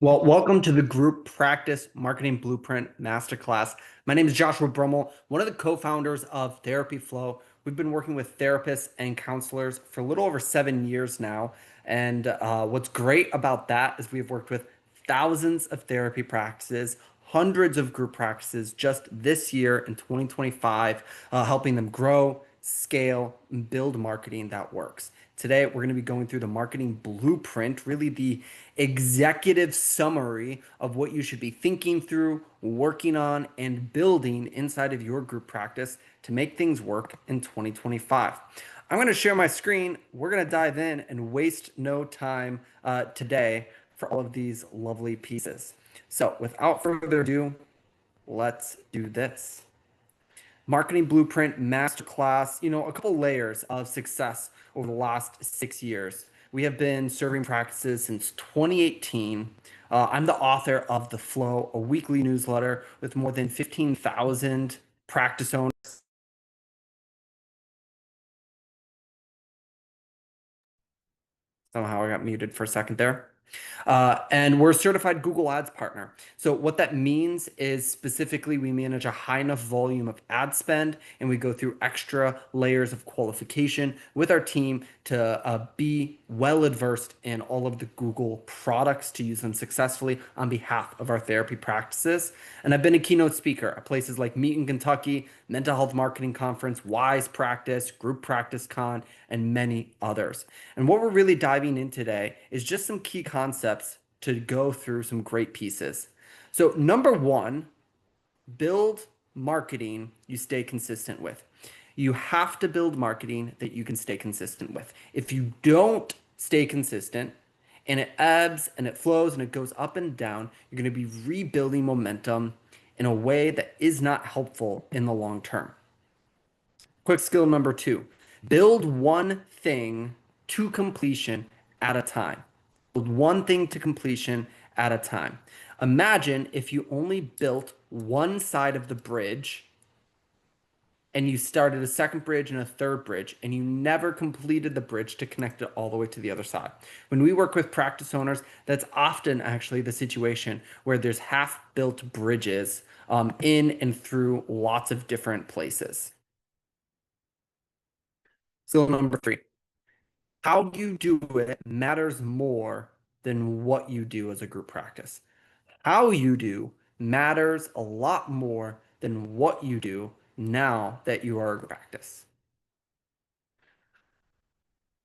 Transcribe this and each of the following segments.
Well, welcome to the Group Practice Marketing Blueprint Masterclass. My name is Joshua Brummel, one of the co-founders of Therapy Flow. We've been working with therapists and counselors for a little over 7 years now. And what's great about that is we've worked with thousands of therapy practices, hundreds of group practices just this year in 2025, helping them grow, scale, and build marketing that works. Today, we're going to be going through the marketing blueprint, really the executive summary of what you should be thinking through, working on, and building inside of your group practice to make things work in 2025. I'm going to share my screen. We're going to dive in and waste no time today for all of these lovely pieces. So, without further ado, let's do this. Marketing Blueprint Masterclass, a couple layers of success over the last 6 years. We have been serving practices since 2018. I'm the author of The Flow, a weekly newsletter with more than 15,000 practice owners. Somehow I got muted for a second there. And we're a certified Google Ads partner. So what that means is specifically we manage a high enough volume of ad spend and we go through extra layers of qualification with our team to be well adversed in all of the Google products to use them successfully on behalf of our therapy practices. And I've been a keynote speaker at places like Meet in Kentucky, Mental Health Marketing Conference, Wise Practice, Group Practice Con, and many others. And what we're really diving in today is just some key concepts to go through some great pieces. So, number one, build marketing you stay consistent with. You have to build marketing that you can stay consistent with. If you don't stay consistent and it ebbs and it flows and it goes up and down, you're going to be rebuilding momentum in a way that is not helpful in the long term. Quick skill number two, build one thing to completion at a time. Build one thing to completion at a time. Imagine if you only built one side of the bridge and you started a second bridge and a third bridge and you never completed the bridge to connect it all the way to the other side. When we work with practice owners, that's often actually the situation where there's half-built bridges in and through lots of different places. Skill number three, how you do it matters more than what you do as a group practice. How you do matters a lot more than what you do now that you are a group practice.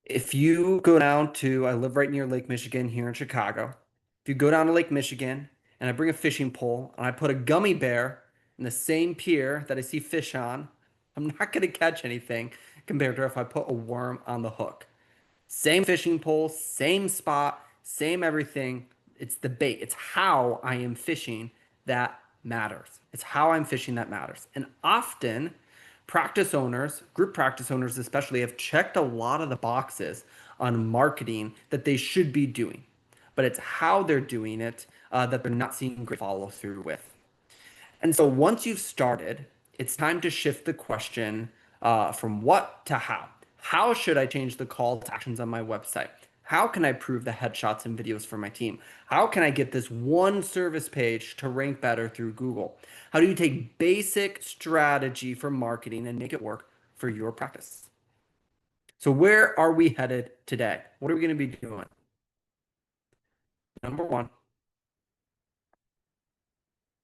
If you go down to, I live right near Lake Michigan here in Chicago. If you go down to Lake Michigan and I bring a fishing pole and I put a gummy bear in the same pier that I see fish on, I'm not going to catch anything compared to if I put a worm on the hook. Same fishing pole, same spot, same everything. It's the bait. It's how I am fishing that matters. It's how I'm fishing that matters. And often, practice owners, group practice owners especially, have checked a lot of the boxes on marketing that they should be doing. But it's how they're doing it that they're not seeing great follow through with. And so once you've started, it's time to shift the question from what to how. How should I change the call to actions on my website? How can I prove the headshots and videos for my team? How can I get this one service page to rank better through Google? How do you take basic strategy for marketing and make it work for your practice? So where are we headed today? What are we going to be doing? Number one,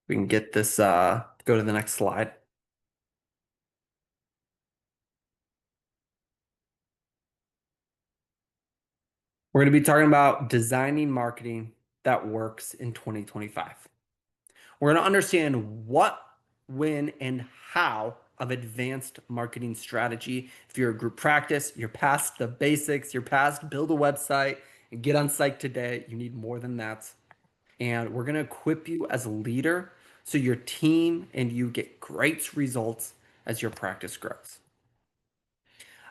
we can get this, go to the next slide. We're going to be talking about designing marketing that works in 2025. We're going to understand what, when, and how of advanced marketing strategy. If you're a group practice, you're past the basics, you're past build a website and get on site today. You need more than that. And we're going to equip you as a leader so your team and you get great results as your practice grows.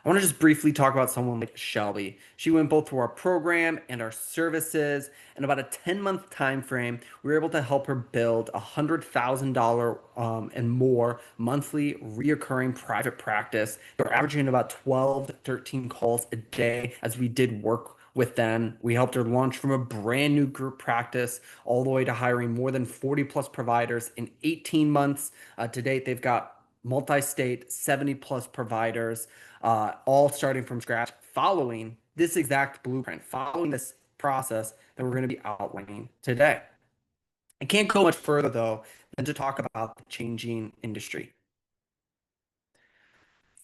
I want to just briefly talk about someone like Shelby. She went both through our program and our services. In about a 10-month time frame, we were able to help her build a $100,000 and more monthly reoccurring private practice. We're averaging about 12 to 13 calls a day as we did work with them. We helped her launch from a brand new group practice all the way to hiring more than 40 plus providers in 18 months. To date, they've got multi-state, 70 plus providers, all starting from scratch, following this exact blueprint, following this process that we're going to be outlining today. I can't go much further, though, than to talk about the changing industry.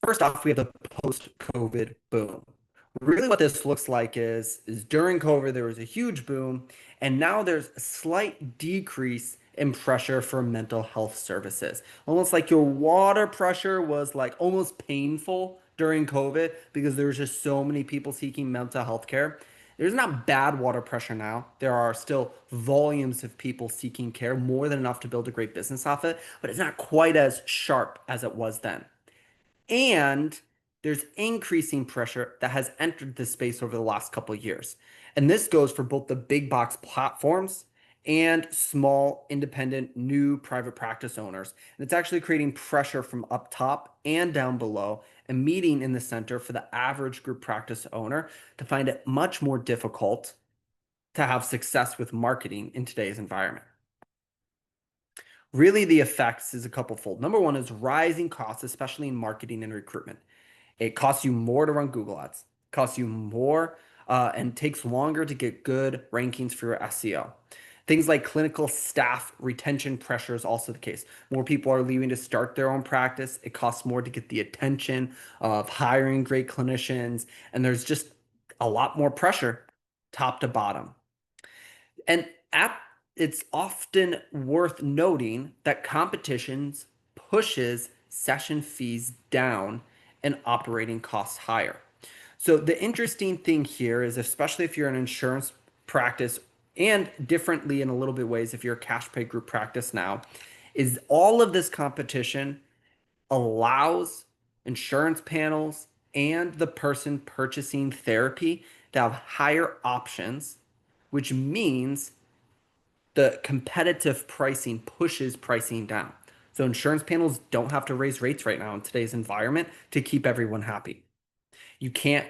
First off, we have the post-COVID boom. Really what this looks like is during COVID, there was a huge boom, and now there's a slight decrease in pressure for mental health services. Almost like your water pressure was like almost painful during COVID because there was just so many people seeking mental health care. There's not bad water pressure now. There are still volumes of people seeking care, more than enough to build a great business off it, but it's not quite as sharp as it was then. And there's increasing pressure that has entered this space over the last couple of years. And this goes for both the big box platforms and small, independent, new private practice owners. And it's actually creating pressure from up top and down below, and meeting in the center for the average group practice owner to find it much more difficult to have success with marketing in today's environment. Really, the effects is a couple fold. Number one is rising costs, especially in marketing and recruitment. It costs you more to run Google Ads, costs you more, and takes longer to get good rankings for your SEO. Things like clinical staff retention pressure is also the case. More people are leaving to start their own practice. It costs more to get the attention of hiring great clinicians, and there's just a lot more pressure top to bottom. And at it's often worth noting that competitions pushes session fees down and operating costs higher. So the interesting thing here is, especially if you're an insurance practice, and differently in a little bit ways if you're a cash pay group practice now, is all of this competition allows insurance panels and the person purchasing therapy to have higher options, which means the competitive pricing pushes pricing down. So insurance panels don't have to raise rates right now in today's environment to keep everyone happy. You can't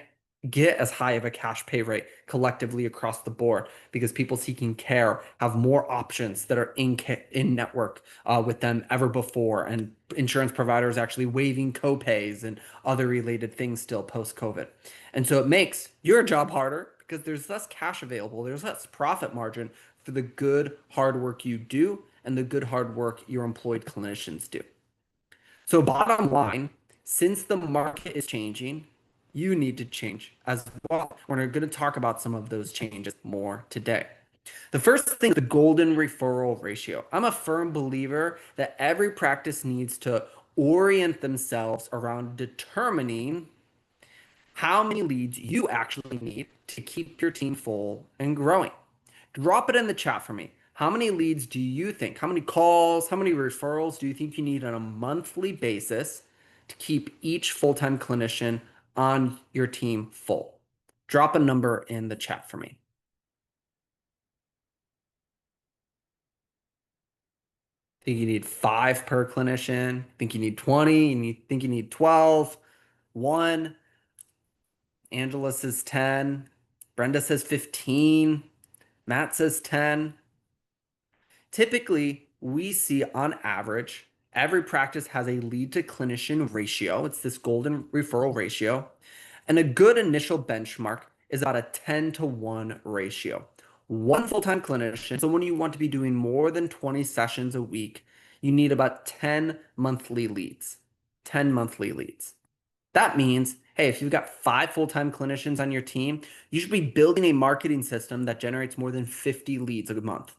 get as high of a cash pay rate collectively across the board because people seeking care have more options that are in network with them ever before, and insurance providers actually waiving copays and other related things still post COVID. And so it makes your job harder because there's less cash available, there's less profit margin for the good hard work you do and the good hard work your employed clinicians do. So bottom line, since the market is changing, you need to change as well. We're going to talk about some of those changes more today. The first thing is the golden referral ratio. I'm a firm believer that every practice needs to orient themselves around determining how many leads you actually need to keep your team full and growing. Drop it in the chat for me. How many leads do you think, how many calls, how many referrals do you think you need on a monthly basis to keep each full-time clinician on your team full? Drop a number in the chat for me. Think you need 5 per clinician? Think you need 20? Think you need 12? 1? Angela says 10. Brenda says 15. Matt says 10. Typically, we see on average, every practice has a lead to clinician ratio. It's this golden referral ratio. And a good initial benchmark is about a 10-to-1 ratio. One full-time clinician, so when you want to be doing more than 20 sessions a week, you need about 10 monthly leads. 10 monthly leads. That means, hey, if you've got 5 full-time clinicians on your team, you should be building a marketing system that generates more than 50 leads a month.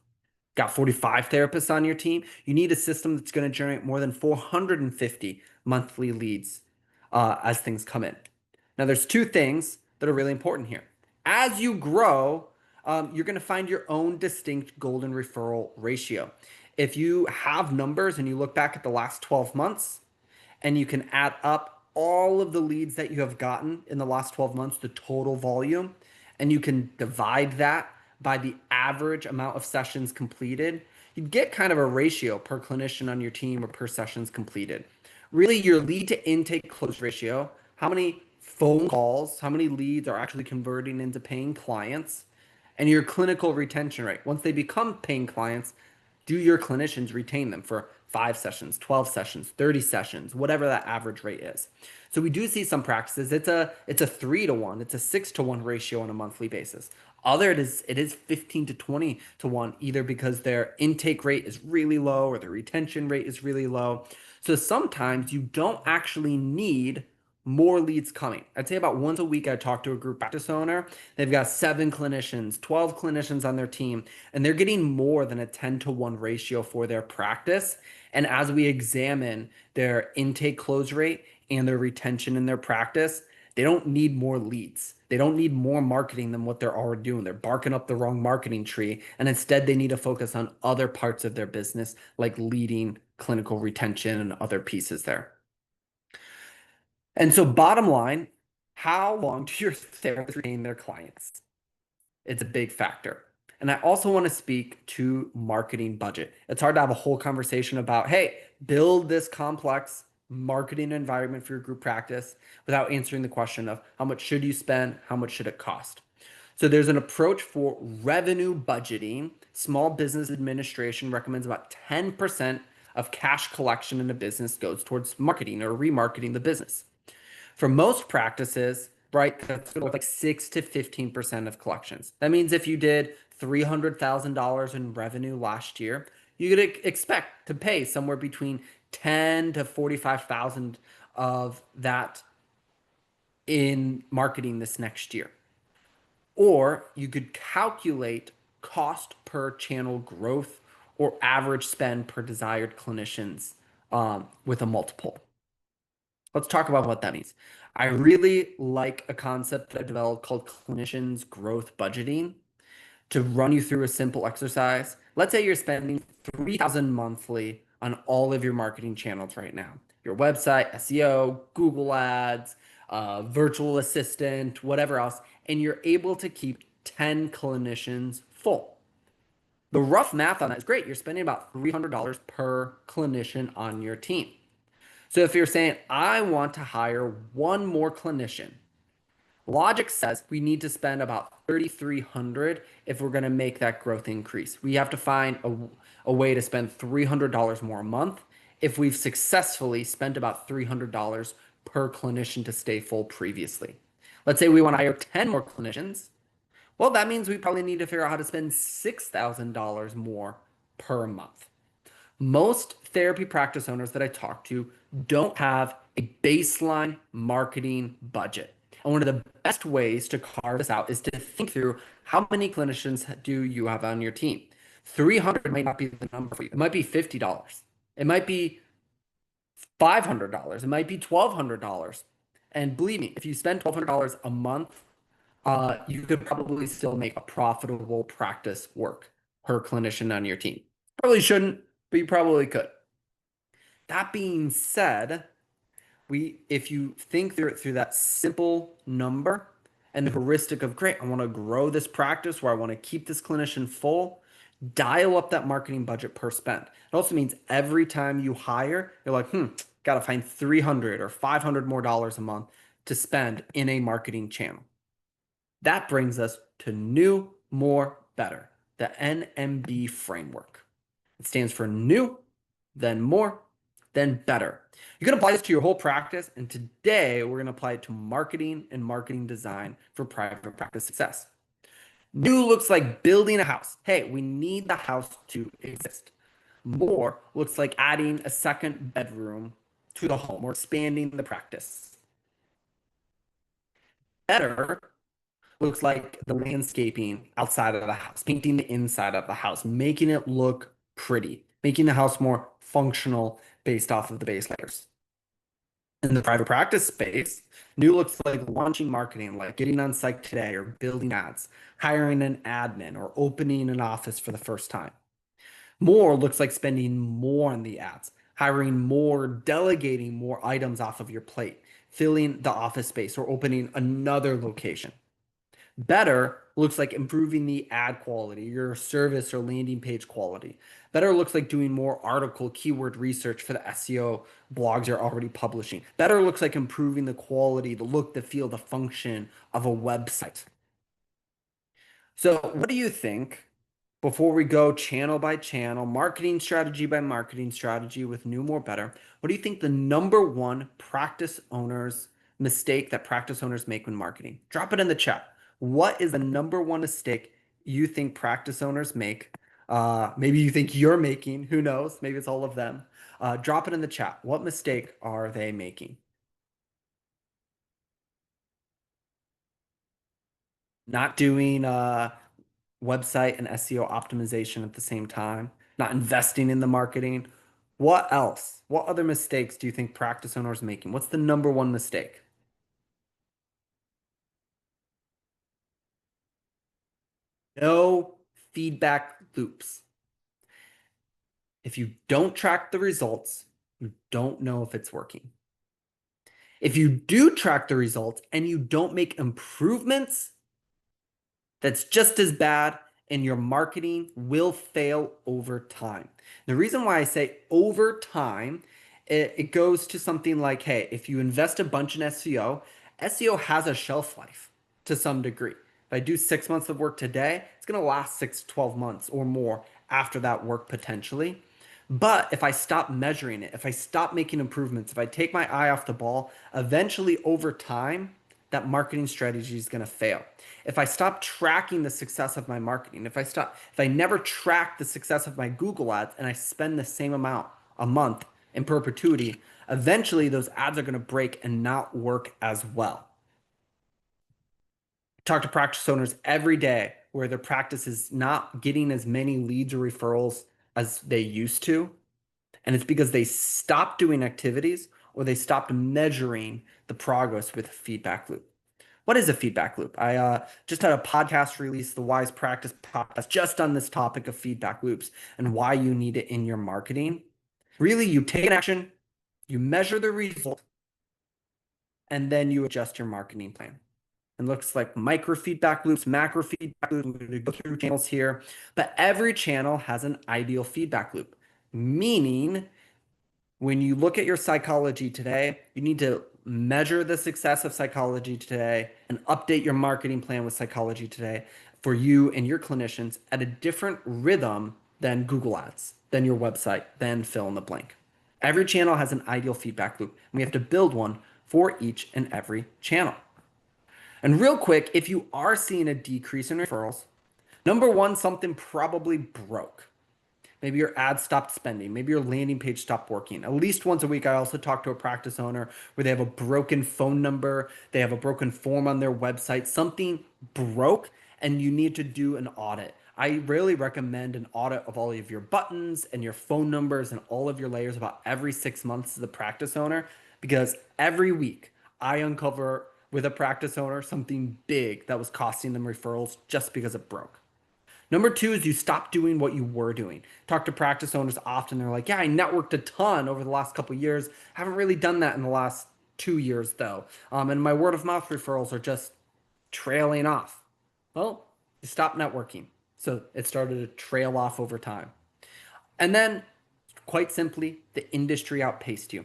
Got 45 therapists on your team, you need a system that's going to generate more than 450 monthly leads as things come in. Now, there's 2 things that are really important here. As you grow, you're going to find your own distinct golden referral ratio. If you have numbers and you look back at the last 12 months and you can add up all of the leads that you have gotten in the last 12 months, the total volume, and you can divide that by the average amount of sessions completed, you'd get kind of a ratio per clinician on your team or per sessions completed. Really, your lead to intake close ratio, how many phone calls, how many leads are actually converting into paying clients, and your clinical retention rate. Once they become paying clients, do your clinicians retain them for 5 sessions, 12 sessions, 30 sessions, whatever that average rate is? So we do see some practices. It's a 3 to 1, it's a 6 to 1 ratio on a monthly basis. Other it is 15 to 20 to 1, either because their intake rate is really low or their retention rate is really low. So sometimes you don't actually need more leads coming. I'd say about once a week I talk to a group practice owner. They've got 7 clinicians, 12 clinicians on their team, and they're getting more than a 10 to 1 ratio for their practice. And as we examine their intake close rate and their retention in their practice, they don't need more leads. They don't need more marketing than what they're already doing. They're barking up the wrong marketing tree. And instead, they need to focus on other parts of their business, like leading clinical retention and other pieces there. And so, bottom line, how long do your therapists retain their clients? It's a big factor. And I also want to speak to marketing budget. It's hard to have a whole conversation about, hey, build this complex marketing environment for your group practice without answering the question of how much should you spend, how much should it cost? So there's an approach for revenue budgeting. Small Business Administration recommends about 10% of cash collection in a business goes towards marketing or remarketing the business. For most practices, right, that's like 6 to 15% of collections. That means if you did $300,000 in revenue last year, you could expect to pay somewhere between 10 to 45,000 of that in marketing this next year. Or you could calculate cost per channel growth or average spend per desired clinicians with a multiple. Let's talk about what that means. I really like a concept that I developed called clinicians growth budgeting. To run you through a simple exercise, let's say you're spending 3,000 monthly on all of your marketing channels right now. Your website, SEO, Google Ads, virtual assistant, whatever else, and you're able to keep 10 clinicians full. The rough math on that is great. You're spending about $300 per clinician on your team. So if you're saying, I want to hire one more clinician, logic says we need to spend about 3,300 if we're going to make that growth increase. We have to find a way to spend $300 more a month if we've successfully spent about $300 per clinician to stay full previously. Let's say we want to hire 10 more clinicians. Well, that means we probably need to figure out how to spend $6,000 more per month. Most therapy practice owners that I talk to don't have a baseline marketing budget. And one of the best ways to carve this out is to think through how many clinicians do you have on your team. 300 might not be the number for you. It might be $50. It might be $500. It might be $1,200. And believe me, if you spend $1,200 a month, you could probably still make a profitable practice work per clinician on your team. Probably shouldn't, but you probably could. That being said, if you think through that simple number and the heuristic of, great, I want to grow this practice where I want to keep this clinician full, dial up that marketing budget per spend. It also means every time you hire, you're like, got to find 300 or 500 more dollars a month to spend in a marketing channel. That brings us to new, more, better, the NMB framework. It stands for new, then more, then better. You can apply this to your whole practice, and today we're going to apply it to marketing and marketing design for private practice success. New looks like building a house. Hey, we need the house to exist. More looks like adding a second bedroom to the home or expanding the practice. Better looks like the landscaping outside of the house, painting the inside of the house, making it look pretty, making the house more functional based off of the base layers. In the private practice space, new looks like launching marketing, like getting on site today or building ads, hiring an admin, or opening an office for the first time. More looks like spending more on the ads, hiring more, delegating more items off of your plate, filling the office space, or opening another location. Better looks like improving the ad quality, your service or landing page quality. Better looks like doing more article keyword research for the SEO blogs you're already publishing. Better looks like improving the quality, the look, the feel, the function of a website. So, what do you think before we go channel by channel, marketing strategy by marketing strategy with new, more, better? What do you think the number one practice owners mistake that practice owners make when marketing? Drop it in the chat. What is the number one mistake you think practice owners make? Maybe you think you're making, who knows? Maybe it's all of them. Drop it in the chat. What mistake are they making? Not doing website and SEO optimization at the same time, not investing in the marketing. What else? What other mistakes do you think practice owners are making? What's the number one mistake? No feedback loops. If you don't track the results, you don't know if it's working. If you do track the results and you don't make improvements, that's just as bad, and your marketing will fail over time. The reason why I say over time, it goes to something like, hey, if you invest a bunch in SEO, SEO has a shelf life to some degree. If I do 6 months of work today, it's going to last 6 to 12 months or more after that work potentially. But if I stop measuring it, if I stop making improvements, if I take my eye off the ball, eventually over time, that marketing strategy is going to fail. If I stop tracking the success of my marketing, if I never track the success of my Google ads and I spend the same amount a month in perpetuity, eventually those ads are going to break and not work as well. I talk to practice owners every day where their practice is not getting as many leads or referrals as they used to. And it's because they stopped doing activities or they stopped measuring the progress with a feedback loop. What is a feedback loop? I just had a podcast release, the Wise Practice podcast, just on this topic of feedback loops and why you need it in your marketing. Really, you take an action, you measure the result, and then you adjust your marketing plan. It looks like micro feedback loops, macro feedback loops. We're going to go through channels here, but every channel has an ideal feedback loop, meaning when you look at your psychology today, you need to measure the success of psychology today and update your marketing plan with psychology today for you and your clinicians at a different rhythm than Google Ads, than your website, than fill in the blank. Every channel has an ideal feedback loop, and we have to build one for each and every channel. And real quick, if you are seeing a decrease in referrals, number one, something probably broke. Maybe your ad stopped spending. Maybe your landing page stopped working. At least once a week, I also talk to a practice owner where they have a broken phone number, they have a broken form on their website, something broke, and you need to do an audit. I really recommend an audit of all of your buttons and your phone numbers and all of your layers about every 6 months as a practice owner, because every week I uncover with a practice owner something big that was costing them referrals just because it broke. Number two is you stop doing what you were doing. Talk to practice owners often. They're like, yeah, I networked a ton over the last couple of years. Haven't really done that in the last 2 years though. And my word of mouth referrals are just trailing off. Well, you stop networking. So it started to trail off over time. And then, quite simply, the industry outpaced you.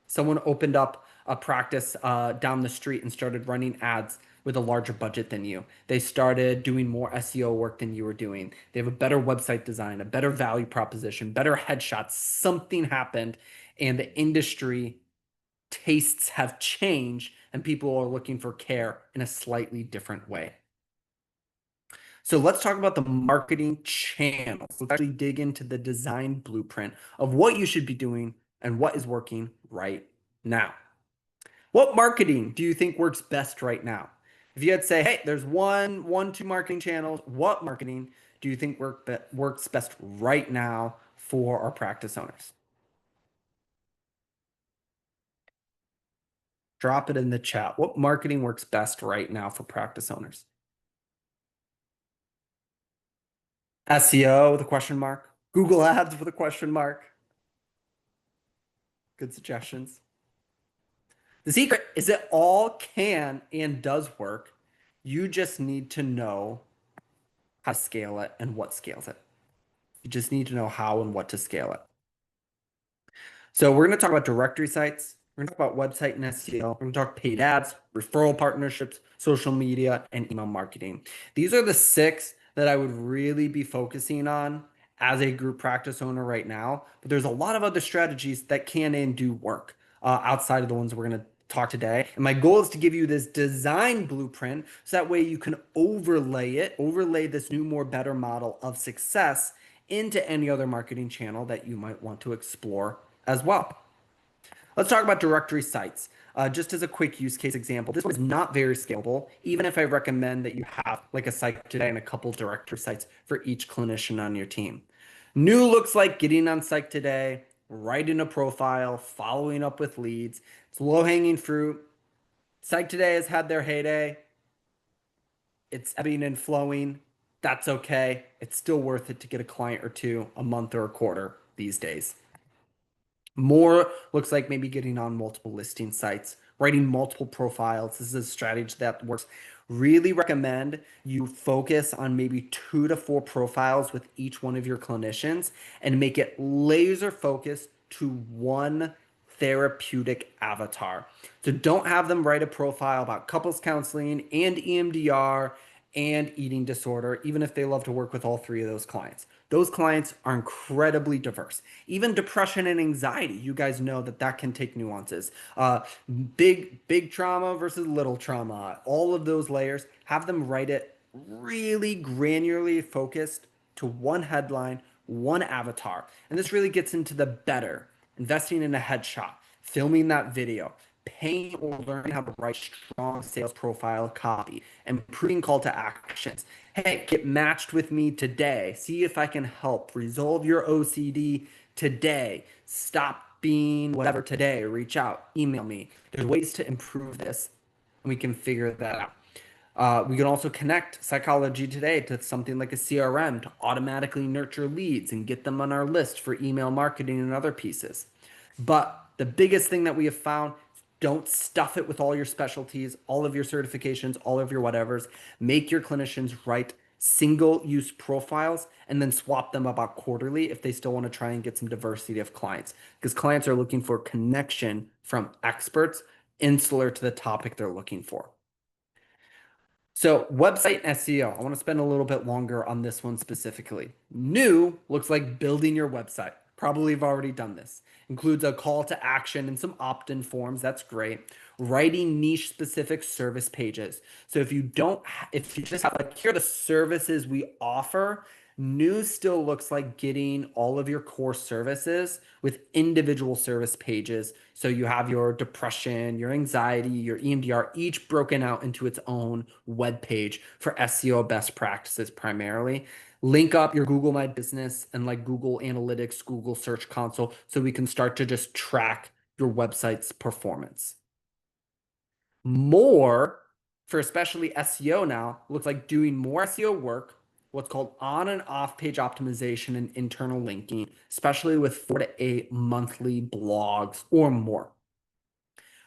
Someone opened up a practice down the street and started running ads with a larger budget than you. They started doing more SEO work than you were doing. They have a better website design, a better value proposition, better headshots. Something happened, and the industry tastes have changed, and people are looking for care in a slightly different way. So let's talk about the marketing channels. Let's actually dig into the design blueprint of what you should be doing and what is working right now. What marketing do you think works best right now? If you had to say, hey, there's two marketing channels, what marketing do you think works best right now for our practice owners? Drop it in the chat. What marketing works best right now for practice owners? SEO with a question mark. Google Ads with a question mark. Good suggestions. The secret is it all can and does work. You just need to know how to scale it and what scales it. You just need to know how and what to scale it. So we're going to talk about directory sites. We're going to talk about website and SEO. We're going to talk paid ads, referral partnerships, social media, and email marketing. These are the six that I would really be focusing on as a group practice owner right now. But there's a lot of other strategies that can and do work outside of the ones we're going to talk today. And my goal is to give you this design blueprint so that way you can overlay this new, more better model of success into any other marketing channel that you might want to explore as well. Let's talk about directory sites. Just as a quick use case example, this one is not very scalable, even if I recommend that you have like a site today and a couple directory sites for each clinician on your team. New looks like getting on site today, writing a profile, following up with leads. It's low hanging fruit. Site today has had their heyday. It's ebbing and flowing. That's okay. It's still worth it to get a client or two a month or a quarter these days. More looks like maybe getting on multiple listing sites, writing multiple profiles. This is a strategy that works. Really recommend you focus on maybe 2 to 4 profiles with each one of your clinicians and make it laser focused to one therapeutic avatar. So don't have them write a profile about couples counseling and EMDR and eating disorder, even if they love to work with all three of those clients. Those clients are incredibly diverse. Even depression and anxiety, you guys know that that can take nuances. Big trauma versus little trauma, all of those layers, have them write it really granularly focused to one headline, one avatar. And this really gets into the better, investing in a headshot, filming that video, paying or learning how to write strong sales profile copy, improving call to actions. Hey, get matched with me today. See if I can help resolve your OCD today. Stop being whatever today. Reach out, email me. There's ways to improve this, and we can figure that out. We can also connect Psychology Today to something like a CRM to automatically nurture leads and get them on our list for email marketing and other pieces. But the biggest thing that we have found, don't stuff it with all your specialties, all of your certifications, all of your whatevers. Make your clinicians write single use profiles and then swap them about quarterly if they still want to try and get some diversity of clients. Because clients are looking for connection from experts insular to the topic they're looking for. So website SEO, I want to spend a little bit longer on this one specifically. New looks like building your website. Probably have already done this. Includes a call to action and some opt-in forms. That's great. Writing niche specific service pages. So if you just have like, here are the services we offer, new still looks like getting all of your core services with individual service pages. So you have your depression, your anxiety, your EMDR, each broken out into its own web page for SEO best practices primarily. Link up your Google My Business and like Google Analytics, Google Search Console, so we can start to just track your website's performance. More for especially SEO now looks like doing more SEO work, what's called on and off page optimization and internal linking, especially with 4 to 8 monthly blogs or more.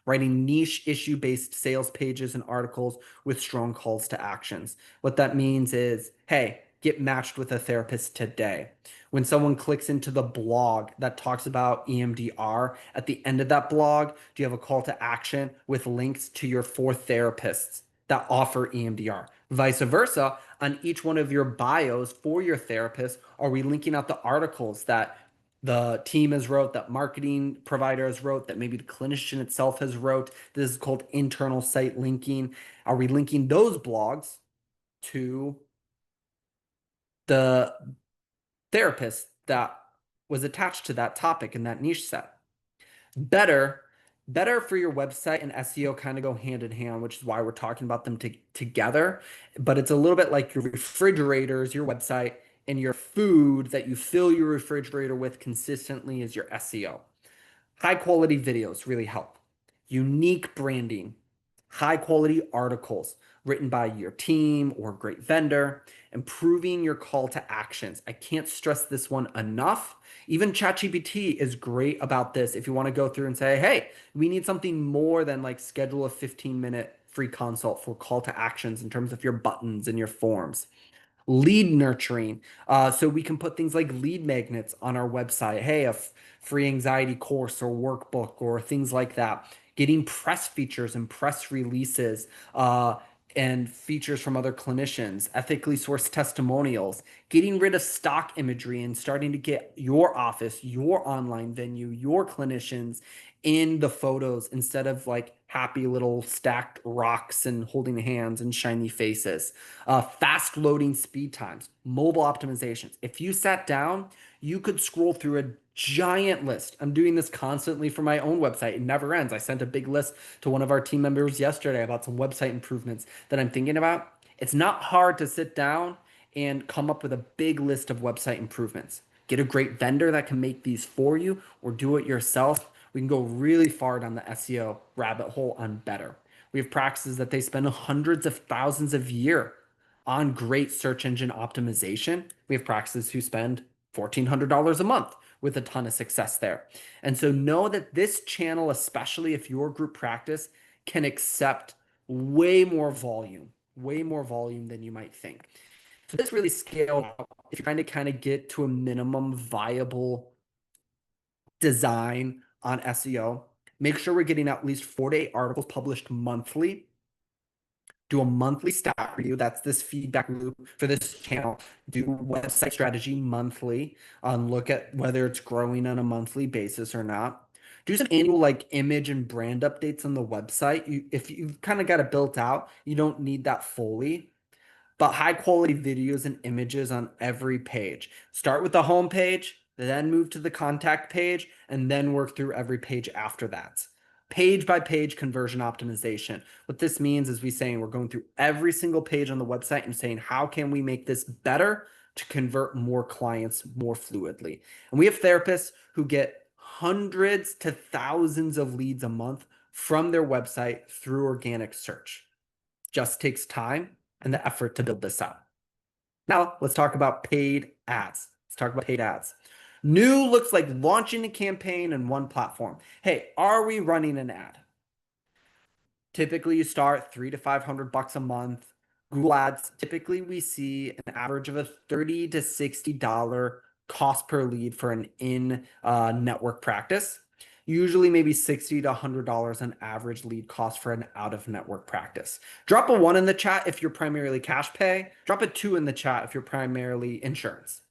Writing niche issue-based sales pages and articles with strong calls to actions. What that means is, hey, get matched with a therapist today. When someone clicks into the blog that talks about EMDR, at the end of that blog, do you have a call to action with links to your 4 therapists that offer EMDR? Vice versa, on each one of your bios for your therapist, are we linking out the articles that the team has wrote, that marketing provider has wrote, that maybe the clinician itself has wrote? This is called internal site linking. Are we linking those blogs to the therapist that was attached to that topic in that niche set? Better, better for your website and SEO kind of go hand in hand, which is why we're talking about them together. But it's a little bit like your refrigerators, your website, and your food that you fill your refrigerator with consistently is your SEO. High quality videos really help. Unique branding, high quality articles written by your team or great vendor, improving your call to actions. I can't stress this one enough. Even ChatGPT is great about this. If you want to go through and say, hey, we need something more than like schedule a 15-minute free consult for call to actions in terms of your buttons and your forms. Lead nurturing. So we can put things like lead magnets on our website. Hey, a free anxiety course or workbook or things like that. Getting press features and press releases and features from other clinicians, ethically sourced testimonials, getting rid of stock imagery and starting to get your office, your online venue, your clinicians in the photos instead of like happy little stacked rocks and holding hands and shiny faces. Fast loading speed times, mobile optimizations. If you sat down, you could scroll through a giant list. I'm doing this constantly for my own website. It never ends. I sent a big list to one of our team members yesterday about some website improvements that I'm thinking about. It's not hard to sit down and come up with a big list of website improvements. Get a great vendor that can make these for you or do it yourself. We can go really far down the SEO rabbit hole on better. We have practices that they spend hundreds of thousands a year on great search engine optimization. We have practices who spend $1,400 a month with a ton of success there. And so know that this channel, especially if your group practice, can accept way more volume than you might think. So this really scaled out if you're trying to kind of get to a minimum viable design on SEO. Make sure we're getting at least 4 to 8 articles published monthly. Do a monthly stat review. That's this feedback loop for this channel. Do website strategy monthly. Look at whether it's growing on a monthly basis or not. Do some annual like image and brand updates on the website. If you've kind of got it built out, you don't need that fully, but high quality videos and images on every page. Start with the home page, then move to the contact page, and then work through every page after that. Page by page conversion optimization. What this means is we're going through every single page on the website and saying, how can we make this better to convert more clients more fluidly? And we have therapists who get hundreds to thousands of leads a month from their website through organic search. Just takes time and the effort to build this out. Now, let's talk about paid ads. Let's talk about paid ads. New looks like launching a campaign in one platform. Hey, are we running an ad? Typically, you start $300 to $500 a month. Google Ads, typically we see an average of a $30 to $60 cost per lead for an in-network practice. Usually maybe $60 to $100 an average lead cost for an out-of-network practice. Drop a 1 in the chat if you're primarily cash pay. Drop a 2 in the chat if you're primarily insurance.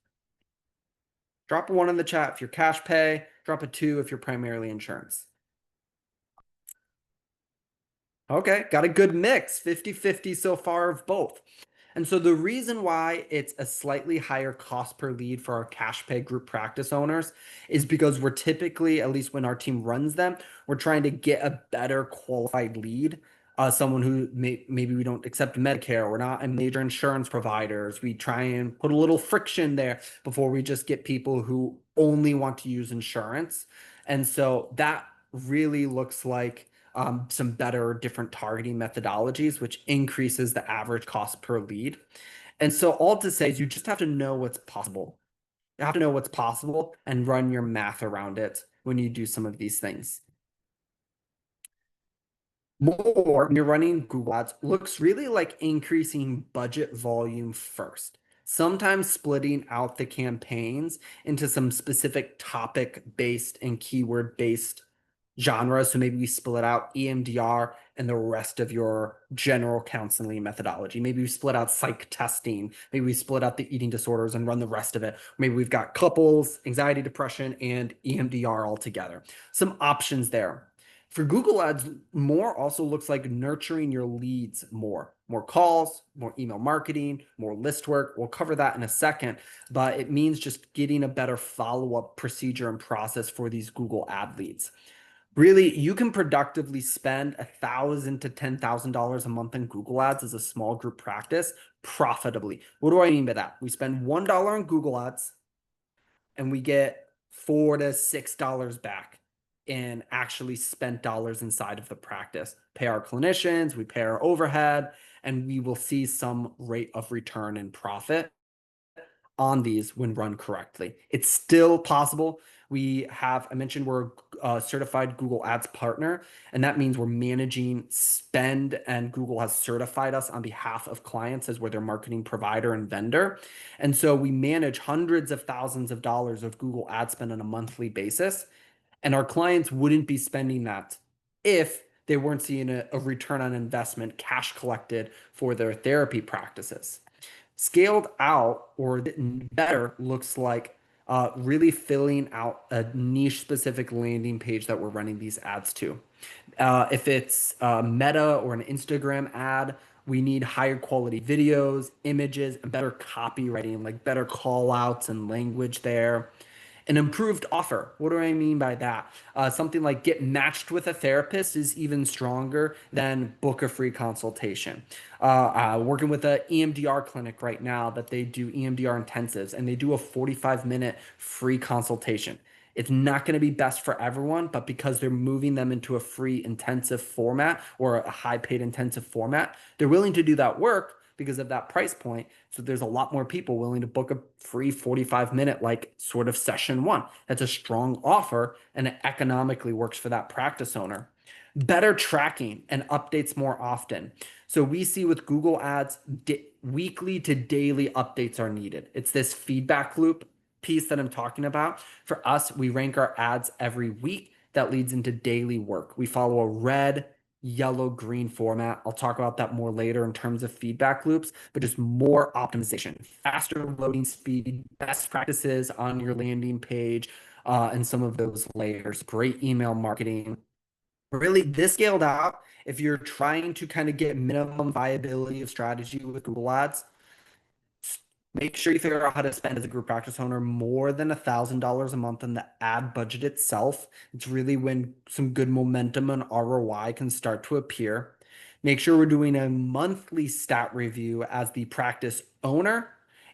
Drop a 1 in the chat if you're cash pay. Drop a 2 if you're primarily insurance. Okay, got a good mix, 50-50 so far of both. And so the reason why it's a slightly higher cost per lead for our cash pay group practice owners is because we're typically, at least when our team runs them, we're trying to get a better qualified lead. Someone who maybe we don't accept Medicare, we're not a major insurance providers. We try and put a little friction there before we just get people who only want to use insurance. And so that really looks like some better different targeting methodologies, which increases the average cost per lead. And so all to say is you just have to know what's possible. You have to know what's possible and run your math around it when you do some of these things. More, when you're running Google Ads, looks really like increasing budget volume first. Sometimes splitting out the campaigns into some specific topic-based and keyword-based genres. So maybe we split out EMDR and the rest of your general counseling methodology. Maybe we split out psych testing. Maybe we split out the eating disorders and run the rest of it. Maybe we've got couples, anxiety, depression, and EMDR all together. Some options there. For Google Ads, more also looks like nurturing your leads more. More calls, more email marketing, more list work. We'll cover that in a second, but it means just getting a better follow-up procedure and process for these Google Ad leads. Really, you can productively spend $1,000 to $10,000 a month in Google Ads as a small group practice profitably. What do I mean by that? We spend $1 on Google Ads and we get $4 to $6 back in actually spent dollars inside of the practice. Pay our clinicians, we pay our overhead, and we will see some rate of return and profit on these when run correctly. It's still possible. I mentioned we're a certified Google Ads partner, and that means we're managing spend, and Google has certified us on behalf of clients as we're their marketing provider and vendor. And so we manage hundreds of thousands of dollars of Google ad spend on a monthly basis. And our clients wouldn't be spending that if they weren't seeing a return on investment, cash collected for their therapy practices. Scaled out or better looks like really filling out a niche specific landing page that we're running these ads to. If it's Meta or an Instagram ad, we need higher quality videos, images, and better copywriting, like better call outs and language there. An improved offer. What do I mean by that? Something like get matched with a therapist is even stronger than book a free consultation. Working with an EMDR clinic right now that they do EMDR intensives, and they do a 45-minute free consultation. It's not going to be best for everyone, but because they're moving them into a free intensive format or a high paid intensive format, they're willing to do that work because of that price point. So there's a lot more people willing to book a free 45-minute, like sort of session one. That's a strong offer, and it economically works for that practice owner. Better tracking and updates more often. So we see with Google Ads, weekly to daily updates are needed. It's this feedback loop piece that I'm talking about. For us, we rank our ads every week. That leads into daily work. We follow a red, yellow, green format. I'll talk about that more later in terms of feedback loops, but just more optimization, faster loading speed, best practices on your landing page, and some of those layers. Great email marketing. Really, this scaled out, if you're trying to kind of get minimum viability of strategy with Google Ads, make sure you figure out how to spend as a group practice owner more than $1,000 a month in the ad budget itself. It's really when some good momentum and ROI can start to appear. Make sure we're doing a monthly stat review as the practice owner,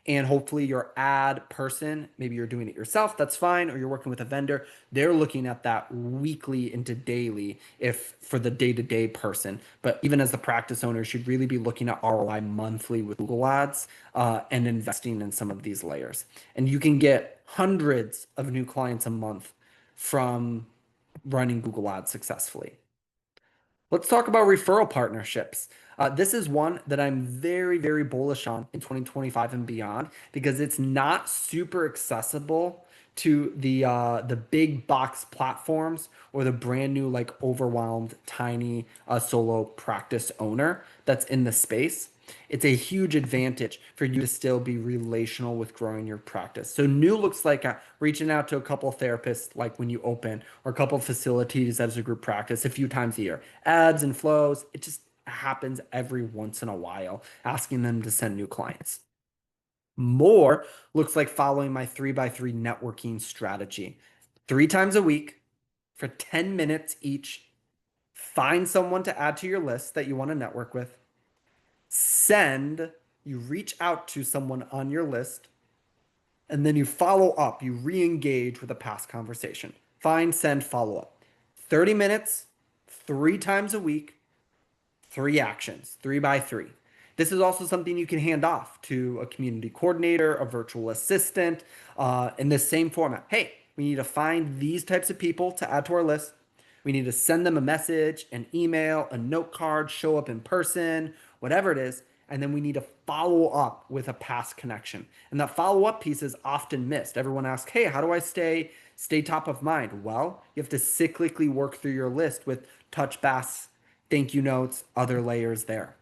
and hopefully your ad person, maybe you're doing it yourself, that's fine, or you're working with a vendor, they're looking at that weekly into daily if for the day-to-day person. But even as the practice owner, should really be looking at ROI monthly with Google Ads, and investing in some of these layers. And you can get hundreds of new clients a month from running Google Ads successfully. Let's talk about referral partnerships. This is one that I'm very, very bullish on in 2025 and beyond because it's not super accessible to the big box platforms or the brand new like overwhelmed tiny solo practice owner that's in the space. It's a huge advantage for you to still be relational with growing your practice. So new looks like reaching out to a couple of therapists, like when you open, or a couple of facilities as a group practice a few times a year. Ads and flows, it just happens every once in a while, asking them to send new clients. More looks like following my 3x3 networking strategy. 3 times a week for 10 minutes each, find someone to add to your list that you want to network with. You reach out to someone on your list, and then you follow up, you re-engage with a past conversation. Find, send, follow up. 30 minutes, 3 times a week, 3 actions, 3x3. This is also something you can hand off to a community coordinator, a virtual assistant, in the same format. Hey, we need to find these types of people to add to our list. We need to send them a message, an email, a note card, show up in person, whatever it is. And then we need to follow up with a past connection. And that follow up piece is often missed. Everyone asks, hey, how do I stay top of mind? Well, you have to cyclically work through your list with touch bass, thank you notes, other layers there.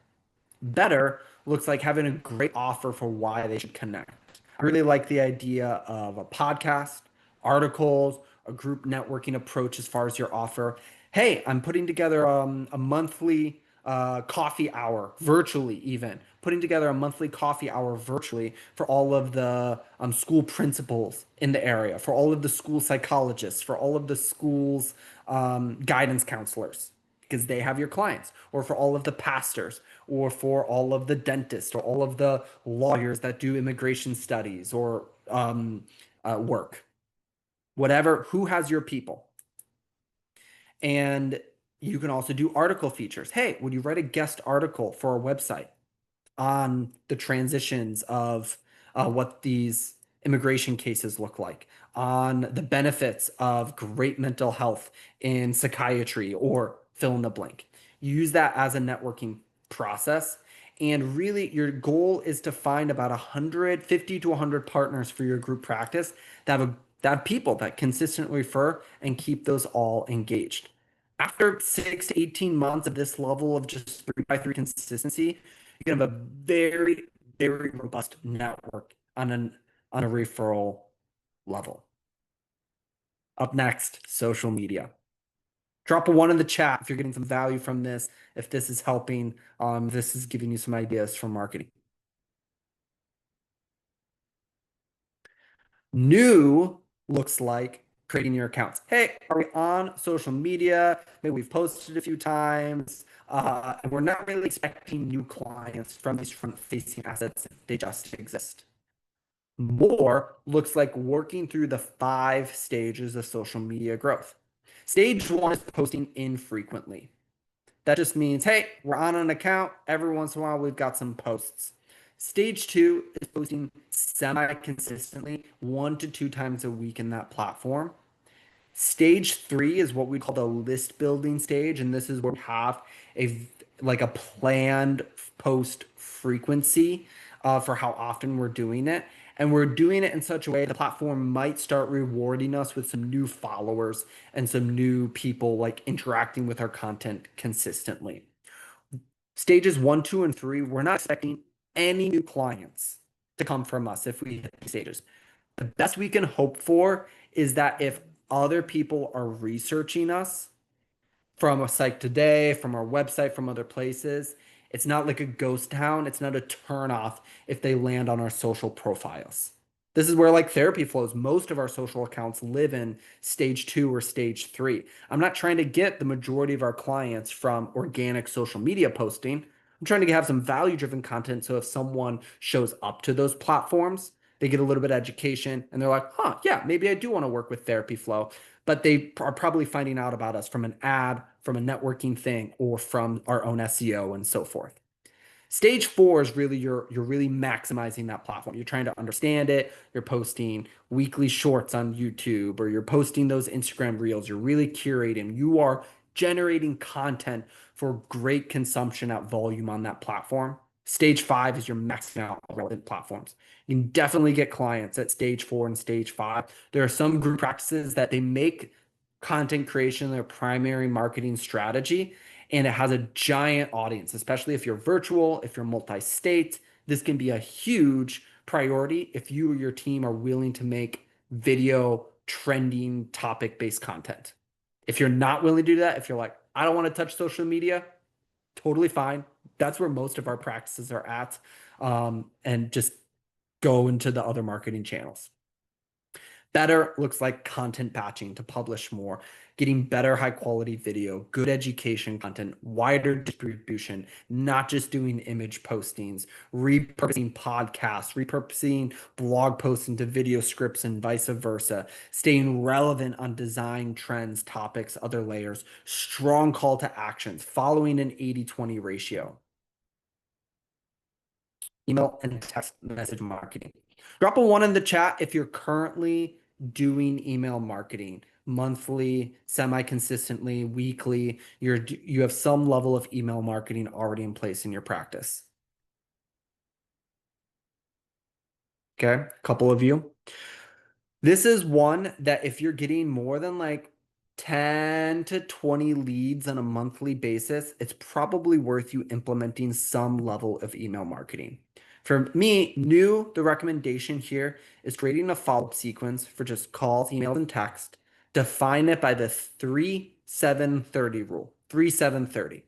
Better looks like having a great offer for why they should connect. I really like the idea of a podcast, articles, a group networking approach as far as your offer. Hey, I'm putting together a monthly coffee hour virtually, even putting together a monthly coffee hour virtually for all of the school principals in the area, for all of the school psychologists, for all of the schools guidance counselors, because they have your clients, or for all of the pastors, or for all of the dentists, or all of the lawyers that do immigration studies or work, whatever, who has your people. And you can also do article features. Hey, would you write a guest article for our website on the transitions of what these immigration cases look like, on the benefits of great mental health in psychiatry, or fill in the blank. You use that as a networking process. And really, your goal is to find about 150 to 100 partners for your group practice that have people that consistently refer and keep those all engaged. After 6 to 18 months of this level of just 3x3 consistency, you can have a very, very robust network on a referral level. Up next, social media. Drop a one in the chat if you're getting some value from this, if this is helping, this is giving you some ideas for marketing. New looks like creating your accounts. Hey, are we on social media? Maybe we've posted a few times, and we're not really expecting new clients from these front-facing assets if they just exist. More looks like working through the 5 stages of social media growth. Stage 1 is posting infrequently. That just means, hey, we're on an account. Every once in a while, we've got some posts. Stage 2 is posting semi-consistently, 1 to 2 times a week in that platform. Stage 3 is what we call the list building stage, and this is where we have a planned post frequency for how often we're doing it. And we're doing it in such a way the platform might start rewarding us with some new followers and some new people like interacting with our content consistently. Stages 1, 2, and 3, we're not expecting any new clients to come from us if we hit these stages. The best we can hope for is that if other people are researching us from a site today, from our website, from other places, it's not like a ghost town. It's not a turnoff if they land on our social profiles. This is where like therapy flows. Most of our social accounts live in stage 2 or stage 3. I'm not trying to get the majority of our clients from organic social media posting. I'm trying to have some value driven content. So if someone shows up to those platforms, they get a little bit of education and they're like, huh, yeah, maybe I do want to work with Therapy Flow. But they are probably finding out about us from an ad, from a networking thing, or from our own SEO and so forth. Stage 4 is really you're really maximizing that platform. You're trying to understand it. You're posting weekly shorts on YouTube, or you're posting those Instagram reels. You're really curating. You are generating content for great consumption at volume on that platform. Stage 5 is you're maxing out relevant platforms. You can definitely get clients at stage 4 and stage 5. There are some group practices that they make content creation their primary marketing strategy, and it has a giant audience, especially if you're virtual, if you're multi-state. This can be a huge priority if you or your team are willing to make video trending topic-based content. If you're not willing to do that, if you're like, I don't want to touch social media, totally fine. That's where most of our practices are at, and just go into the other marketing channels. Better looks like content batching to publish more, getting better high quality video, good education content, wider distribution, not just doing image postings, repurposing podcasts, repurposing blog posts into video scripts and vice versa, staying relevant on design trends, topics, other layers, strong call to actions, following an 80-20 ratio. Email and text message marketing. Drop a one in the chat if you're currently doing email marketing monthly, semi-consistently, weekly. You have some level of email marketing already in place in your practice. Okay, a couple of you. This is one that if you're getting more than like 10 to 20 leads on a monthly basis, it's probably worth you implementing some level of email marketing. For me, the recommendation here is creating a follow-up sequence for just calls, emails, and text. Define it by the 3-7-30 rule. 3-7-30.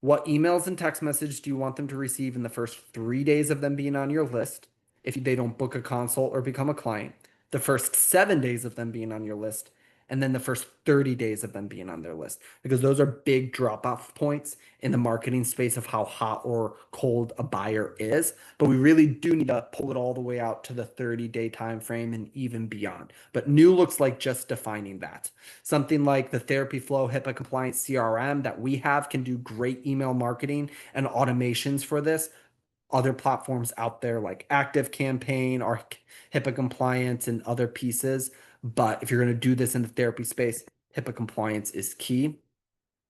What emails and text message do you want them to receive in the first 3 days of them being on your list if they don't book a consult or become a client? The first 7 days of them being on your list, and then the first 30 days of them being on their list, because those are big drop off points in the marketing space of how hot or cold a buyer is. But we really do need to pull it all the way out to the 30-day time frame and even beyond. But new looks like just defining that. Something like the Therapy Flow HIPAA compliant CRM that we have can do great email marketing and automations for this. other platforms out there like Active Campaign or HIPAA compliance and other pieces. But if you're going to do this in the therapy space, HIPAA compliance is key.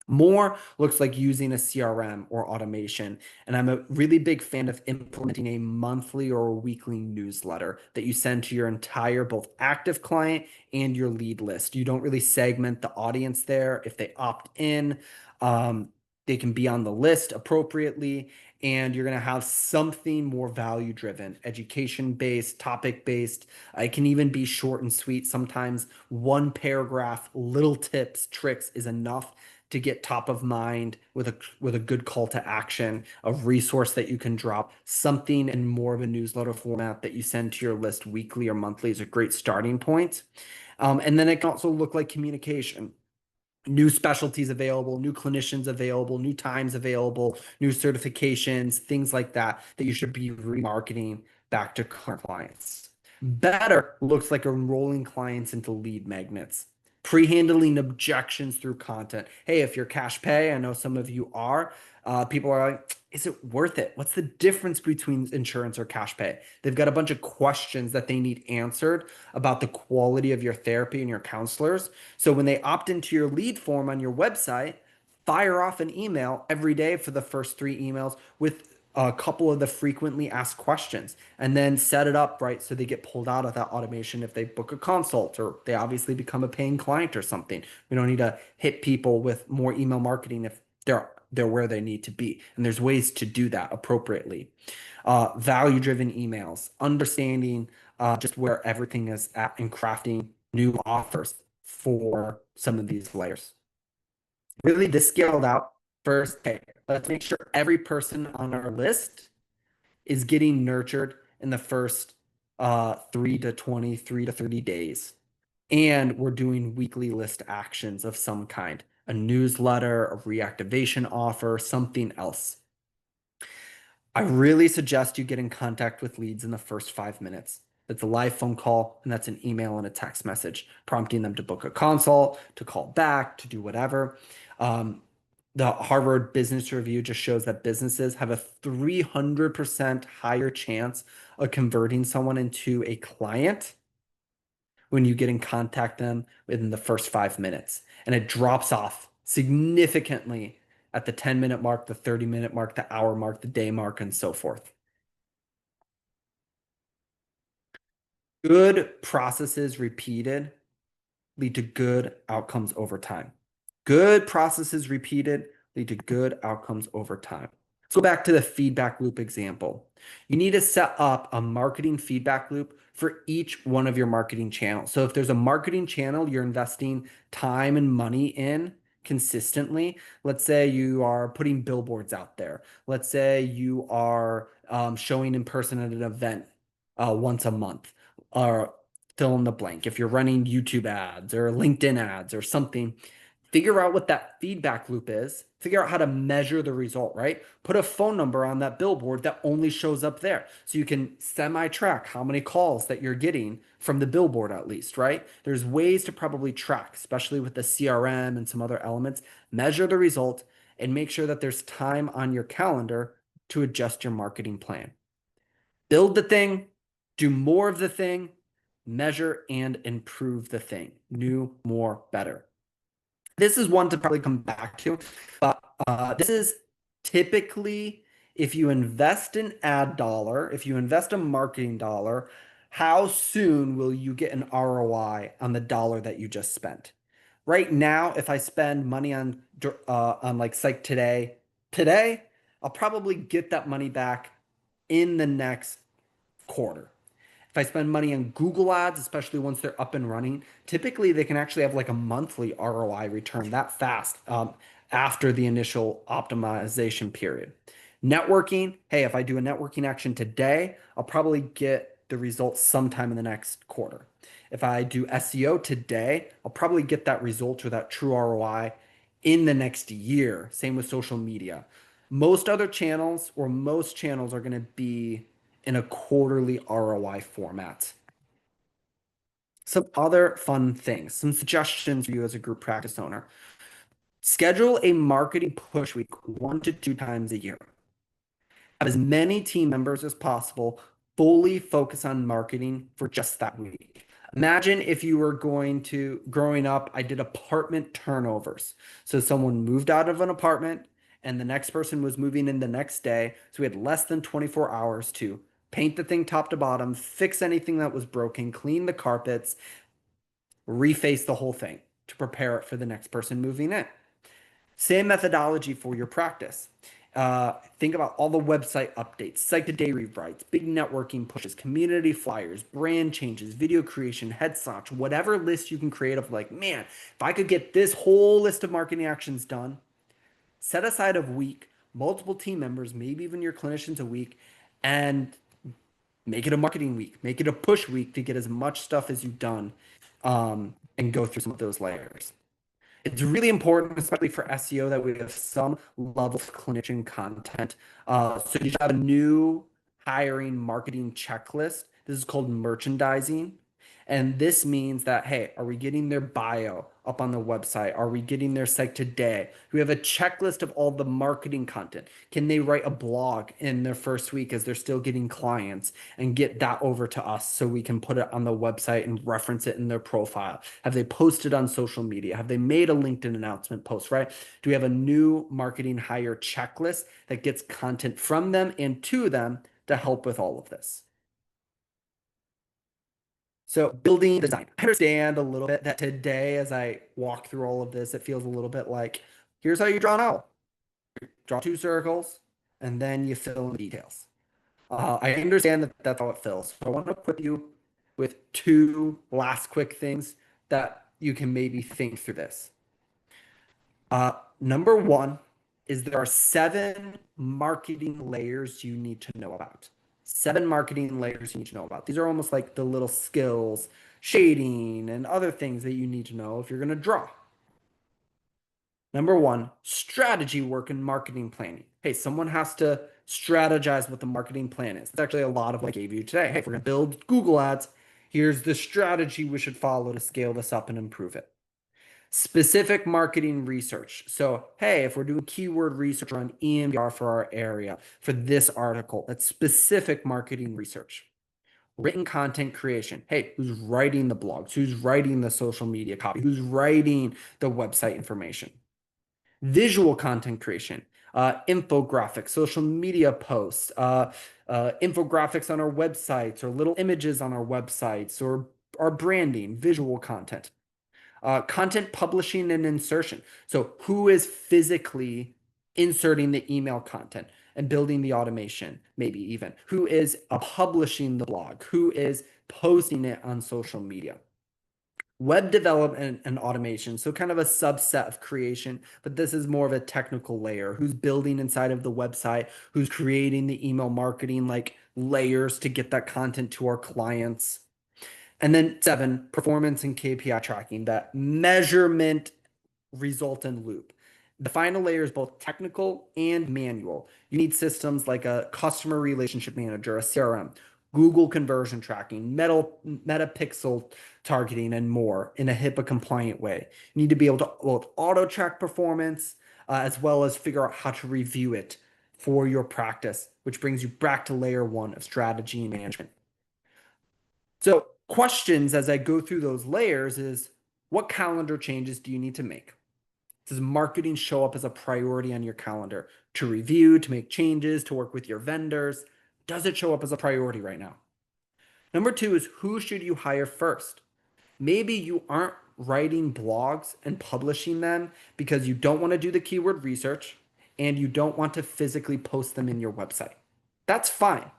More looks like using a CRM or automation. And I'm a really big fan of implementing a monthly or a weekly newsletter that you send to your entire both active client and your lead list. You don't really segment the audience there. If they opt in, they can be on the list appropriately. And you're going to have something more value driven, education based, topic based. It can even be short and sweet. Sometimes one paragraph, little tips, tricks is enough to get top of mind with a good call to action, a resource that you can drop, something in more of a newsletter format that you send to your list weekly or monthly is a great starting point. And then it can also look like communication. New specialties available, new clinicians available, new times available, new certifications, things like that, that you should be remarketing back to current clients. Better looks like enrolling clients into lead magnets, pre-handling objections through content. Hey, if you're cash pay, I know some of you are, people are like, is it worth it? What's the difference between insurance or cash pay? They've got a bunch of questions that they need answered about the quality of your therapy and your counselors. So when they opt into your lead form on your website, fire off an email every day for the first 3 emails with a couple of the frequently asked questions, and then set it up right so they get pulled out of that automation if they book a consult or they obviously become a paying client or something. We don't need to hit people with more email marketing if they're where they need to be. And there's ways to do that appropriately. Value-driven emails, understanding just where everything is at and crafting new offers for some of these layers. Really, this scaled out first. Hey, let's make sure every person on our list is getting nurtured in the first 3 to 30 days. And we're doing weekly list actions of some kind, a newsletter, a reactivation offer, something else. I really suggest you get in contact with leads in the first 5 minutes. That's a live phone call, and that's an email and a text message, prompting them to book a consult, to call back, to do whatever. The Harvard Business Review just shows that businesses have a 300% higher chance of converting someone into a client when you get in contact them within the first 5 minutes. And it drops off significantly at the 10-minute mark, the 30-minute mark, the hour mark, the day mark, and so forth. Good processes repeated lead to good outcomes over time. Good processes repeated lead to good outcomes over time. Let's go back to the feedback loop example. You need to set up a marketing feedback loop for each one of your marketing channels. So if there's a marketing channel you're investing time and money in consistently, let's say you are putting billboards out there. Let's say you are showing in person at an event once a month, or fill in the blank. If you're running YouTube ads or LinkedIn ads or something, figure out what that feedback loop is. Figure out how to measure the result, right? Put a phone number on that billboard that only shows up there. So you can semi-track how many calls that you're getting from the billboard at least, right? There's ways to probably track, especially with the CRM and some other elements. Measure the result and make sure that there's time on your calendar to adjust your marketing plan. Build the thing, do more of the thing, measure and improve the thing. New, more, better. This is one to probably come back to, but this is typically if you invest an ad dollar, if you invest a marketing dollar, how soon will you get an ROI on the dollar that you just spent? Right now, if I spend money on like Psych today, I'll probably get that money back in the next quarter. If I spend money on Google ads, especially once they're up and running, typically they can actually have like a monthly ROI return that fast after the initial optimization period. Networking, hey, if I do a networking action today, I'll probably get the results sometime in the next quarter. If I do SEO today, I'll probably get that result or that true ROI in the next year. Same with social media. Most other channels or most channels are going to be in a quarterly ROI format. Some other fun things, some suggestions for you as a group practice owner. Schedule a marketing push week 1 to 2 times a year. Have as many team members as possible fully focus on marketing for just that week. Imagine if you were growing up, I did apartment turnovers. So someone moved out of an apartment and the next person was moving in the next day. So we had less than 24 hours to paint the thing top to bottom, fix anything that was broken, clean the carpets, reface the whole thing to prepare it for the next person moving in. Same methodology for your practice. Think about all the website updates, site to day rewrites, big networking pushes, community flyers, brand changes, video creation, headshots, whatever list you can create of like, man, if I could get this whole list of marketing actions done, set aside a week, multiple team members, maybe even your clinicians a week, and make it a marketing week, make it a push week to get as much stuff as you've done and go through some of those layers. It's really important, especially for SEO, that we have some level of clinician content. So you should have a new hiring marketing checklist. This is called merchandising. And this means that, hey, are we getting their bio up on the website? Are we getting their site today? We have a checklist of all the marketing content. Can they write a blog in their first week as they're still getting clients and get that over to us so we can put it on the website and reference it in their profile? Have they posted on social media? Have they made a LinkedIn announcement post, right? Do we have a new marketing hire checklist that gets content from them and to them to help with all of this? So building design. I understand a little bit that today, as I walk through all of this, it feels a little bit like, here's how you draw an owl. Draw two circles, and then you fill in the details. I understand that that's how it feels. So I want to put you with two last quick things that you can maybe think through this. Number one is there are 7 marketing layers you need to know about. 7 marketing layers you need to know about. These are almost like the little skills, shading, and other things that you need to know if you're going to draw. Number one, strategy work and marketing planning. Hey, someone has to strategize what the marketing plan is. It's actually a lot of what I gave you today. Hey, if we're going to build Google Ads, here's the strategy we should follow to scale this up and improve it. Specific marketing research. So, hey, if we're doing keyword research on EMDR for our area, for this article, that's specific marketing research. Written content creation. Hey, who's writing the blogs? Who's writing the social media copy? Who's writing the website information? Visual content creation. Infographics, social media posts, infographics on our websites, or little images on our websites, or our branding, visual content. Content publishing and insertion. So who is physically inserting the email content and building the automation, maybe even? Who is publishing the blog? Who is posting it on social media? Web development and automation. So kind of a subset of creation, but this is more of a technical layer. Who's building inside of the website? Who's creating the email marketing like layers to get that content to our clients? And then 7, performance and KPI tracking, that measurement result and loop. The final layer is both technical and manual. You need systems like a customer relationship manager, a CRM, Google conversion tracking, meta pixel targeting, and more in a HIPAA compliant way. You need to be able to both auto track performance as well as figure out how to review it for your practice, which brings you back to layer 1 of strategy and management. So questions as I go through those layers is, what calendar changes do you need to make? Does marketing show up as a priority on your calendar to review, to make changes, to work with your vendors? Does it show up as a priority right now? Number 2 is, who should you hire first? Maybe you aren't writing blogs and publishing them because you don't want to do the keyword research and you don't want to physically post them in your website. That's fine.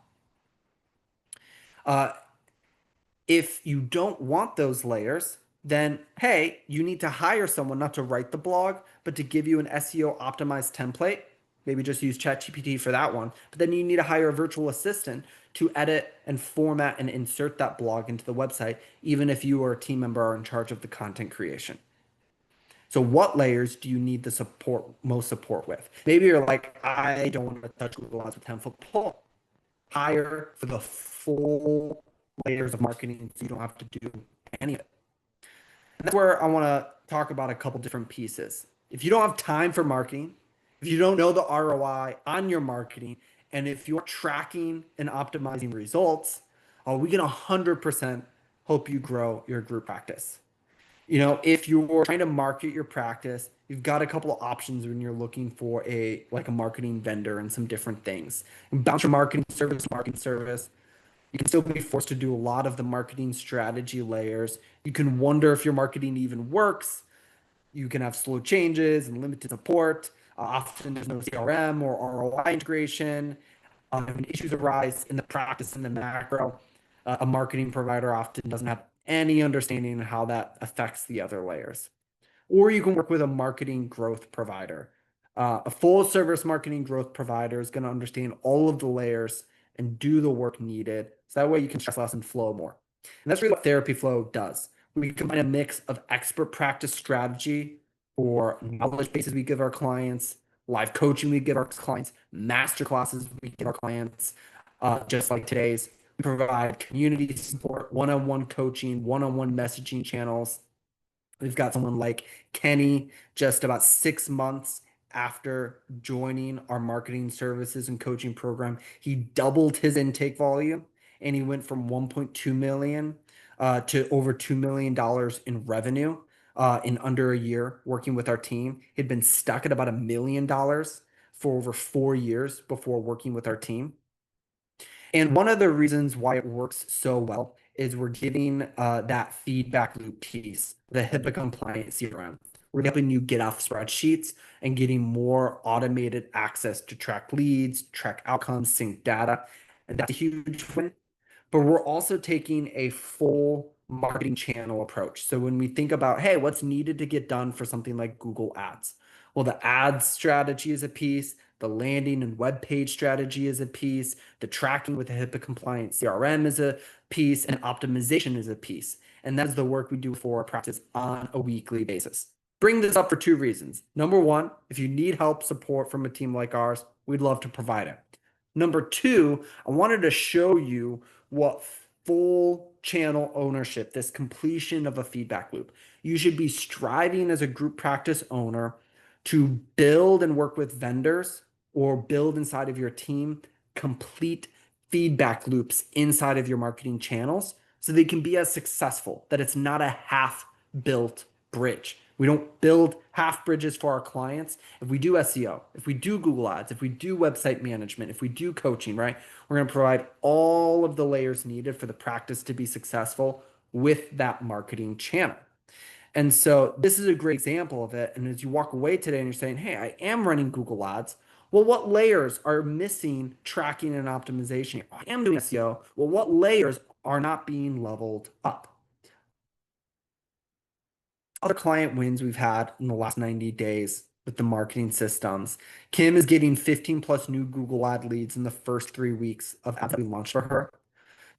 If you don't want those layers, then hey, you need to hire someone not to write the blog, but to give you an SEO optimized template. Maybe just use ChatGPT for that one. But then you need to hire a virtual assistant to edit and format and insert that blog into the website, even if you or a team member are in charge of the content creation. So what layers do you need the most support with? Maybe you're like, I don't want to touch Google Ads with 10-foot pole. Hire for the full layers of marketing so you don't have to do any of it. And that's where I want to talk about a couple different pieces. If you don't have time for marketing, if you don't know the ROI on your marketing, And if you're tracking and optimizing results, we can 100% help you grow your group practice. If you're trying to market your practice, you've got a couple of options when you're looking for a marketing vendor and some different things. Bounce your marketing service. You can still be forced to do a lot of the marketing strategy layers. You can wonder if your marketing even works. You can have slow changes and limited support. Often there's no CRM or ROI integration. When issues arise in the practice and the macro, a marketing provider often doesn't have any understanding of how that affects the other layers. Or you can work with a marketing growth provider. A full service marketing growth provider is going to understand all of the layers and do the work needed. So that way you can stress less and flow more. And that's really what Therapy Flow does. We combine a mix of expert practice strategy for knowledge bases we give our clients, live coaching we give our clients, master classes we give our clients, just like today's. We provide community support, one-on-one coaching, one-on-one messaging channels. We've got someone like Kenny, just about 6 months after joining our marketing services and coaching program, he doubled his intake volume and he went from 1.2 million to over $2 million in revenue in under a year working with our team. He'd been stuck at about $1 million for over 4 years before working with our team. And one of the reasons why it works so well is we're giving that feedback loop piece, the HIPAA compliant CRM. We're helping you get off spreadsheets and getting more automated access to track leads, track outcomes, sync data. And that's a huge win. But we're also taking a full marketing channel approach. So when we think about, hey, what's needed to get done for something like Google Ads? Well, the ads strategy is a piece, the landing and web page strategy is a piece, the tracking with a HIPAA compliant CRM is a piece, and optimization is a piece. And that's the work we do for our practice on a weekly basis. Bring this up for two reasons. Number one, if you need help, support from a team like ours, we'd love to provide it. Number two, I wanted to show you what full channel ownership, this completion of a feedback loop. You should be striving as a group practice owner to build and work with vendors or build inside of your team complete feedback loops inside of your marketing channels so they can be as successful, that it's not a half built bridge. We don't build half bridges for our clients. If we do SEO, if we do Google Ads, if we do website management, if we do coaching, right, we're going to provide all of the layers needed for the practice to be successful with that marketing channel. And so this is a great example of it. And as you walk away today and you're saying, hey, I am running Google Ads. Well, what layers are missing tracking and optimization? I am doing SEO. Well, what layers are not being leveled up? Other client wins we've had in the last 90 days with the marketing systems. Kim is getting 15 plus new Google ad leads in the first 3 weeks of ads that we launched for her.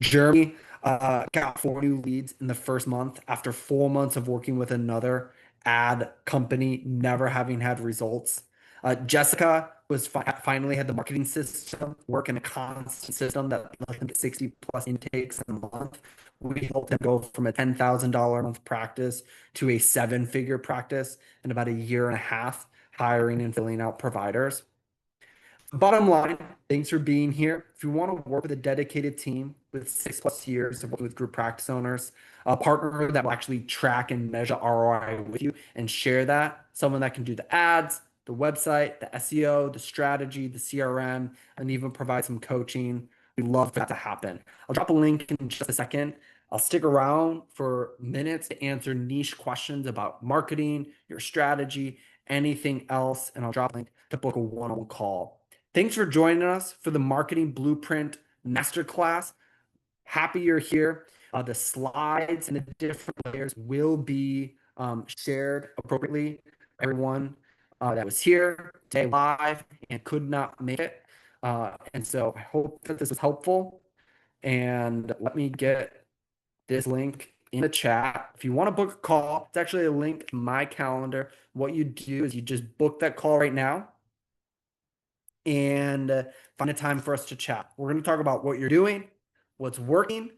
Jeremy got 4 new leads in the first month after 4 months of working with another ad company, never having had results. Jessica was finally had the marketing system work in a constant system that let them get 60 plus intakes a month. We helped them go from a $10,000 a month practice to a 7-figure practice in about a year and a half, hiring and filling out providers. Bottom line, thanks for being here. If you want to work with a dedicated team with 6+ years of working with group practice owners, a partner that will actually track and measure ROI with you and share that, someone that can do the ads, the website, the SEO, the strategy, the CRM, and even provide some coaching. We'd love for that to happen. I'll drop a link in just a second. I'll stick around for minutes to answer niche questions about marketing, your strategy, anything else, and I'll drop a link to book a one-on-one call. Thanks for joining us for the Marketing Blueprint Masterclass. Happy you're here. The slides and the different layers will be shared appropriately. Everyone that was here today live and could not make it. And so I hope that this was helpful. And let me get this link in the chat. If you want to book a call, it's actually a link to my calendar. What you do is you just book that call right now and find a time for us to chat. We're going to talk about what you're doing, what's working,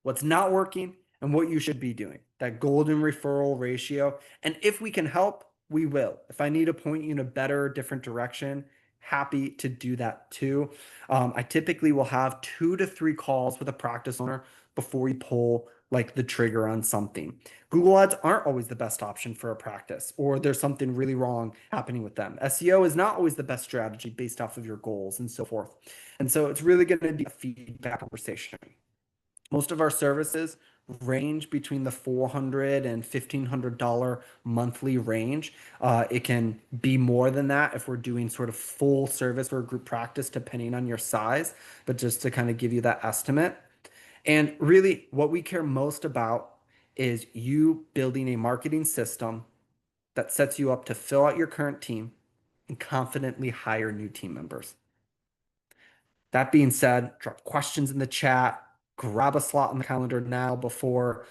what's not working, and what you should be doing. That golden referral ratio. And if we can help, we will. If I need to point you in a better, different direction, happy to do that too. I typically will have 2 to 3 calls with a practice owner before we pull like the trigger on something. Google Ads aren't always the best option for a practice, or there's something really wrong happening with them. SEO is not always the best strategy based off of your goals and so forth. And so it's really going to be a feedback conversation. Most of our services range between the $400 and $1,500 monthly range. It can be more than that if we're doing sort of full service for group practice, depending on your size, but just to kind of give you that estimate. And really, what we care most about is you building a marketing system that sets you up to fill out your current team and confidently hire new team members. That being said, drop questions in the chat, grab a slot on the calendar now before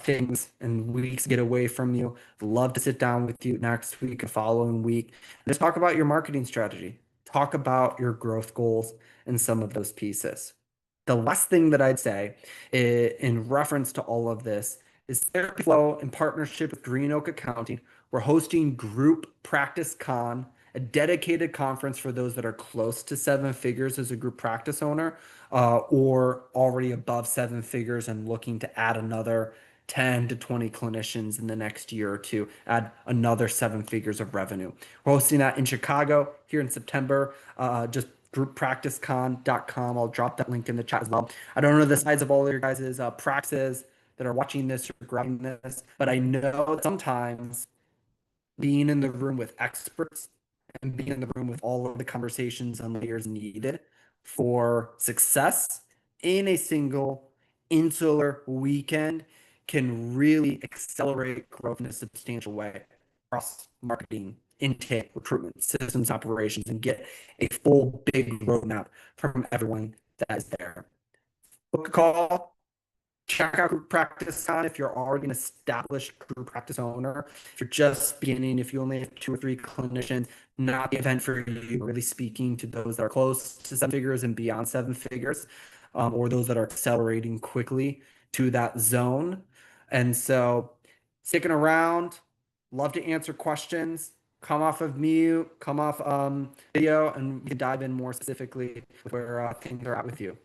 things and weeks get away from you. Love to sit down with you next week and following week. Just talk about your marketing strategy, talk about your growth goals and some of those pieces. The last thing that I'd say in reference to all of this is Therapy Flow in partnership with Green Oak Accounting. We're hosting Group Practice Con, a dedicated conference for those that are close to 7 figures as a group practice owner, or already above 7 figures and looking to add another 10 to 20 clinicians in the next year or two, add another 7 figures of revenue. We're hosting that in Chicago here in September. Just grouppracticecon.com. I'll drop that link in the chat as well. I don't know the size of all of your guys' practices that are watching this or grabbing this, but I know sometimes being in the room with experts and being in the room with all of the conversations and layers needed for success in a single insular weekend can really accelerate growth in a substantial way across marketing, intake, recruitment, systems, operations, and get a full big roadmap from everyone that is there. Book a call, check out Group Practice On if you're already an established group practice owner. If you're just beginning, if you only have 2 or 3 clinicians, not the event for you. Really speaking to those that are close to 7 figures and beyond 7 figures, or those that are accelerating quickly to that zone. And so, sticking around, love to answer questions. Come off of mute, come off video, and we can dive in more specifically with where things are at with you.